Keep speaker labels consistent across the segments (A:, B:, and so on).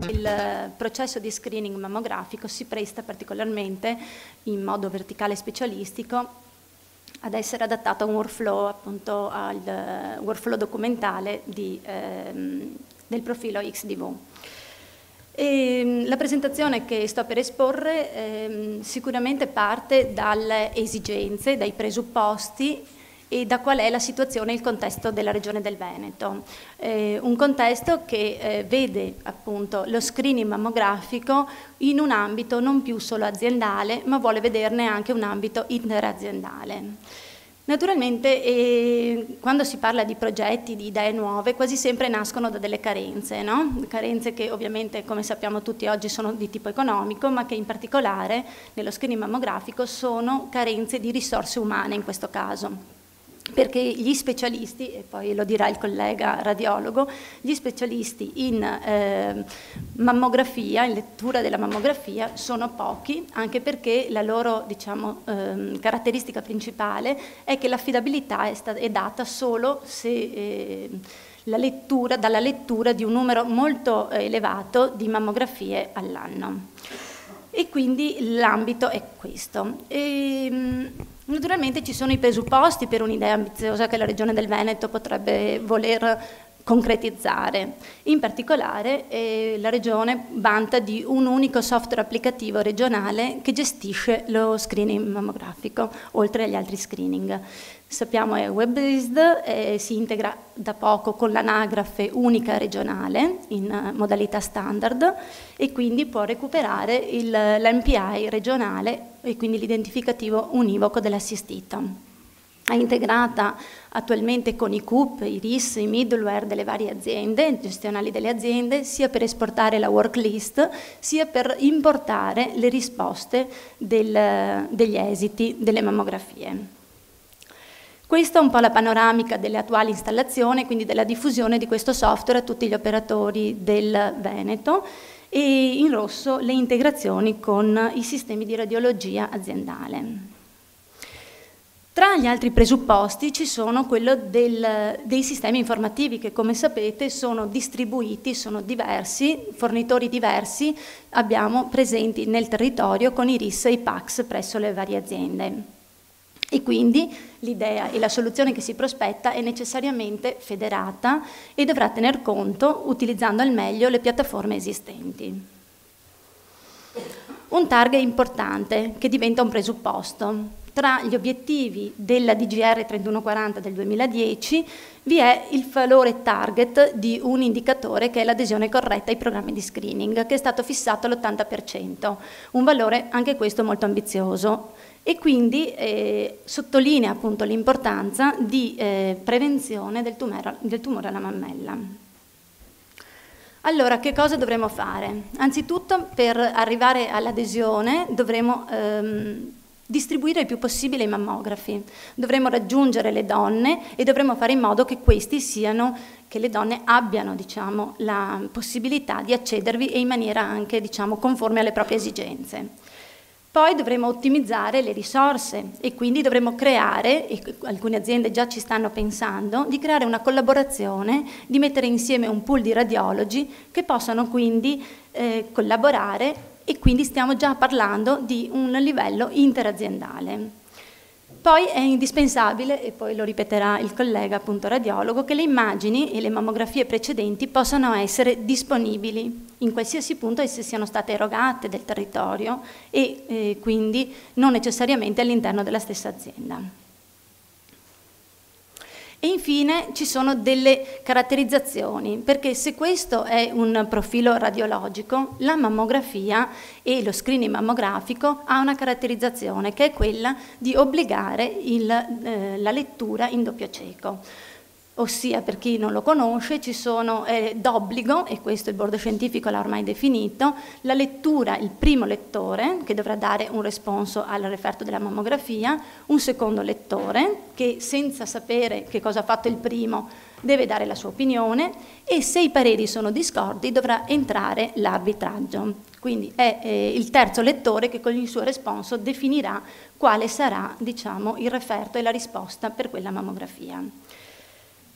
A: Il processo di screening mammografico si presta particolarmente in modo verticale e specialistico ad essere adattato a un workflow, appunto al workflow documentale del profilo XDV. La presentazione che sto per esporre sicuramente parte dalle esigenze, dai presupposti e da qual è la situazione e il contesto della Regione del Veneto. Un contesto che vede appunto lo screening mammografico in un ambito non più solo aziendale, ma vuole vederne anche un ambito interaziendale. Naturalmente quando si parla di progetti, di idee nuove, quasi sempre nascono da delle carenze, no? Carenze che ovviamente, come sappiamo tutti oggi, sono di tipo economico, ma che in particolare nello screening mammografico sono carenze di risorse umane in questo caso. Perché gli specialisti, e poi lo dirà il collega radiologo, gli specialisti in mammografia, in lettura della mammografia, sono pochi, anche perché la loro, diciamo, caratteristica principale è che l'affidabilità è data solo se dalla lettura di un numero molto elevato di mammografie all'anno. E quindi l'ambito è questo. Naturalmente ci sono i presupposti per un'idea ambiziosa che la Regione del Veneto potrebbe voler concretizzare. In particolare la Regione vanta di un unico software applicativo regionale che gestisce lo screening mammografico, oltre agli altri screening. Sappiamo è web-based, si integra da poco con l'anagrafe unica regionale in modalità standard e quindi può recuperare l'MPI regionale e quindi l'identificativo univoco dell'assistito. È integrata attualmente con i CUP, i RIS, i middleware delle varie aziende, gestionali delle aziende, sia per esportare la worklist, sia per importare le risposte degli esiti delle mammografie. Questa è un po' la panoramica delle attuali installazioni, quindi della diffusione di questo software a tutti gli operatori del Veneto, e in rosso le integrazioni con i sistemi di radiologia aziendale. Tra gli altri presupposti ci sono quello dei sistemi informativi che, come sapete, sono distribuiti, sono diversi, fornitori diversi abbiamo presenti nel territorio con i RIS e i PACS presso le varie aziende. E quindi l'idea e la soluzione che si prospetta è necessariamente federata e dovrà tener conto, utilizzando al meglio le piattaforme esistenti. Un target importante che diventa un presupposto. Tra gli obiettivi della DGR 3140 del 2010 vi è il valore target di un indicatore che è l'adesione corretta ai programmi di screening, che è stato fissato all'80%, un valore anche questo molto ambizioso e quindi sottolinea appunto l'importanza di prevenzione del tumore alla mammella. Allora, che cosa dovremo fare? Anzitutto, per arrivare all'adesione dovremo distribuire il più possibile i mammografi, dovremo raggiungere le donne e dovremo fare in modo che che le donne abbiano, diciamo, la possibilità di accedervi e in maniera anche, diciamo, conforme alle proprie esigenze. Poi dovremo ottimizzare le risorse e quindi dovremo creare, e alcune aziende già ci stanno pensando, di creare una collaborazione, di mettere insieme un pool di radiologi che possano quindi collaborare e quindi stiamo già parlando di un livello interaziendale. Poi è indispensabile, e poi lo ripeterà il collega appunto radiologo, che le immagini e le mammografie precedenti possano essere disponibili in qualsiasi punto esse siano state erogate del territorio e quindi non necessariamente all'interno della stessa azienda. E infine ci sono delle caratterizzazioni, perché se questo è un profilo radiologico, la mammografia e lo screening mammografico ha una caratterizzazione che è quella di obbligare la lettura in doppio cieco. ossia, per chi non lo conosce, ci sono d'obbligo, e questo il board scientifico l'ha ormai definito, la lettura, il primo lettore che dovrà dare un responso al referto della mammografia, un secondo lettore che senza sapere che cosa ha fatto il primo deve dare la sua opinione, e se i pareri sono discordi dovrà entrare l'arbitraggio. Quindi è il terzo lettore che con il suo responso definirà quale sarà, diciamo, il referto e la risposta per quella mammografia.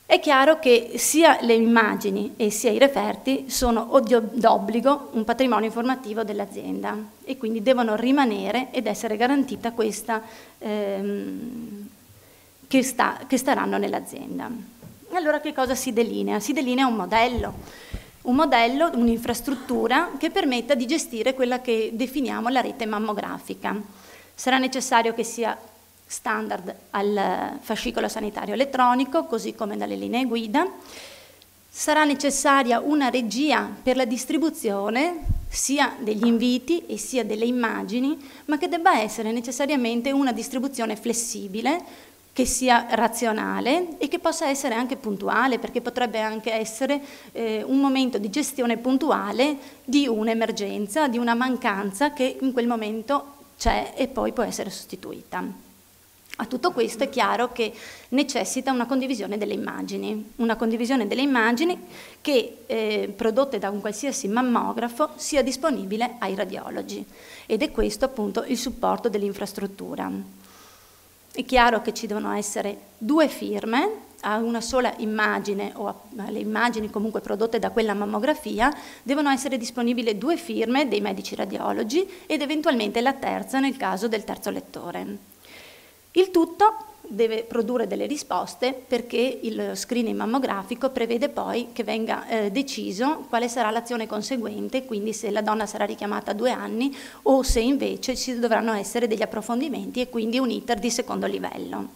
A: È chiaro che sia le immagini e sia i referti sono d'obbligo un patrimonio informativo dell'azienda e quindi devono rimanere ed essere garantita questa che staranno nell'azienda. Allora che cosa si delinea? Si delinea un modello, un'infrastruttura che permetta di gestire quella che definiamo la rete mammografica. Sarà necessario che sia standard al fascicolo sanitario elettronico, così come dalle linee guida. Sarà necessaria una regia per la distribuzione sia degli inviti e sia delle immagini, ma che debba essere necessariamente una distribuzione flessibile, che sia razionale e che possa essere anche puntuale, perché potrebbe anche essere un momento di gestione puntuale di un'emergenza, di una mancanza che in quel momento c'è e poi può essere sostituita. A tutto questo è chiaro che necessita una condivisione delle immagini che, prodotte da un qualsiasi mammografo, sia disponibile ai radiologi, ed è questo appunto il supporto dell'infrastruttura. È chiaro che ci devono essere 2 firme a una sola immagine o alle immagini comunque prodotte da quella mammografia, devono essere disponibili 2 firme dei medici radiologi ed eventualmente la terza nel caso del terzo lettore. Il tutto deve produrre delle risposte perché il screening mammografico prevede poi che venga deciso quale sarà l'azione conseguente, quindi se la donna sarà richiamata a 2 anni o se invece ci dovranno essere degli approfondimenti e quindi un iter di secondo livello.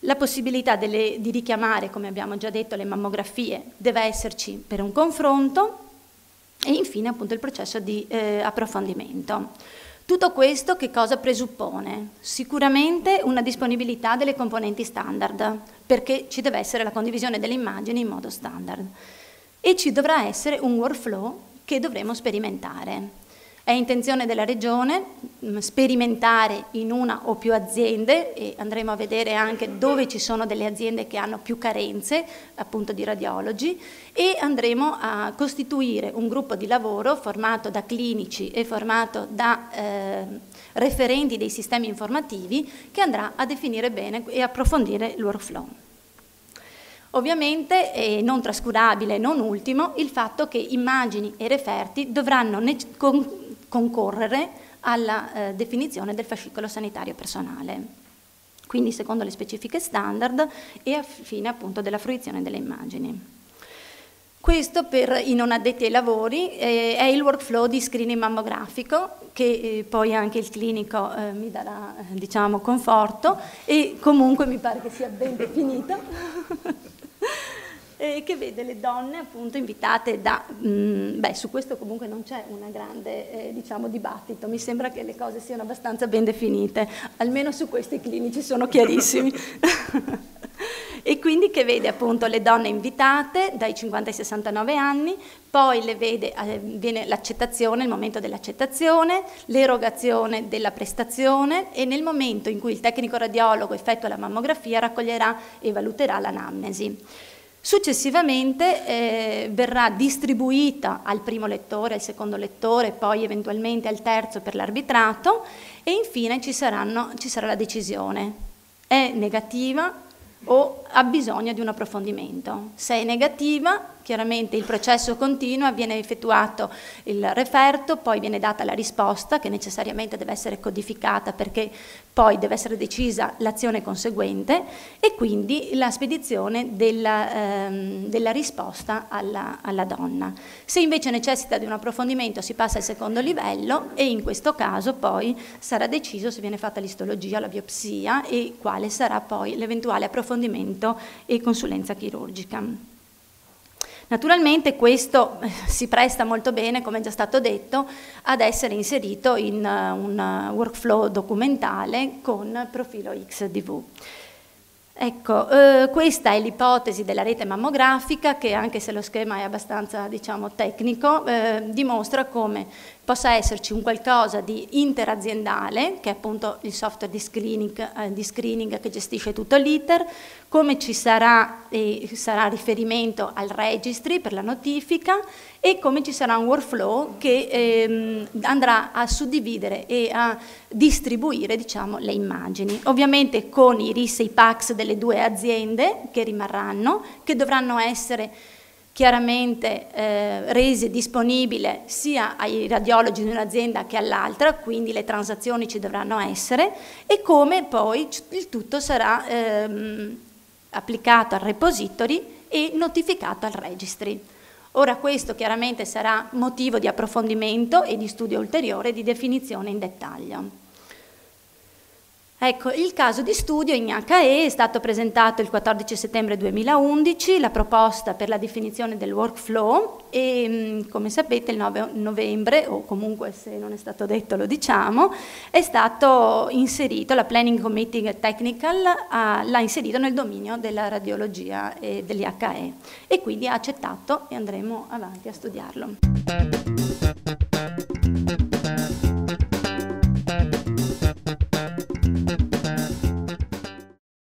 A: La possibilità di richiamare, come abbiamo già detto, le mammografie deve esserci per un confronto e infine appunto il processo di approfondimento. Tutto questo che cosa presuppone? Sicuramente una disponibilità delle componenti standard, perché ci deve essere la condivisione delle immagini in modo standard e ci dovrà essere un workflow che dovremo sperimentare. È intenzione della Regione sperimentare in una o più aziende e andremo a vedere anche dove ci sono delle aziende che hanno più carenze appunto di radiologi e andremo a costituire un gruppo di lavoro formato da clinici e formato da referenti dei sistemi informativi che andrà a definire bene e approfondire il workflow. Ovviamente è non trascurabile, non ultimo, il fatto che immagini e referti dovranno concorrere alla definizione del fascicolo sanitario personale, quindi secondo le specifiche standard e a fine appunto della fruizione delle immagini. Questo per i non addetti ai lavori è il workflow di screening mammografico che poi anche il clinico mi darà diciamo conforto e comunque mi pare che sia ben definito. Che vede le donne appunto invitate da, su questo comunque non c'è una grande diciamo dibattito, mi sembra che le cose siano abbastanza ben definite, almeno su questi clinici sono chiarissimi. E quindi che vede appunto le donne invitate dai 50 ai 69 anni, poi le vede, viene l'accettazione, il momento dell'accettazione, l'erogazione della prestazione e nel momento in cui il tecnico radiologo effettua la mammografia raccoglierà e valuterà l'anamnesi. Successivamente verrà distribuita al primo lettore, al secondo lettore, poi eventualmente al terzo per l'arbitrato e infine ci sarà la decisione. È negativa o ha bisogno di un approfondimento. Se è negativa, chiaramente il processo continua, viene effettuato il referto, poi viene data la risposta che necessariamente deve essere codificata perché poi deve essere decisa l'azione conseguente e quindi la spedizione della risposta alla donna. Se invece necessita di un approfondimento si passa al secondo livello e in questo caso poi sarà deciso se viene fatta l'istologia, la biopsia e quale sarà poi l'eventuale approfondimento e consulenza chirurgica. Naturalmente questo si presta molto bene, come è già stato detto, ad essere inserito in un workflow documentale con profilo XDV. Ecco, questa è l'ipotesi della rete mammografica che, anche se lo schema è abbastanza, diciamo, tecnico, dimostra come possa esserci un qualcosa di interaziendale, che è appunto il software di screening che gestisce tutto l'iter, come ci sarà riferimento al registry per la notifica e come ci sarà un workflow che andrà a suddividere e a distribuire, diciamo, le immagini. Ovviamente con i RIS e i PACS delle due aziende che rimarranno, che dovranno essere chiaramente resi disponibili sia ai radiologi di un'azienda che all'altra, quindi le transazioni ci dovranno essere, e come poi il tutto sarà applicato al repository e notificato al registry. Ora questo chiaramente sarà motivo di approfondimento e di studio ulteriore, di definizione in dettaglio. Ecco, il caso di studio in HE è stato presentato il 14 settembre 2011, la proposta per la definizione del workflow e come sapete il 9 novembre, o comunque se non è stato detto lo diciamo, è stato inserito, la Planning Committee Technical l'ha inserito nel dominio della radiologia e degli HE e quindi ha accettato e andremo avanti a studiarlo.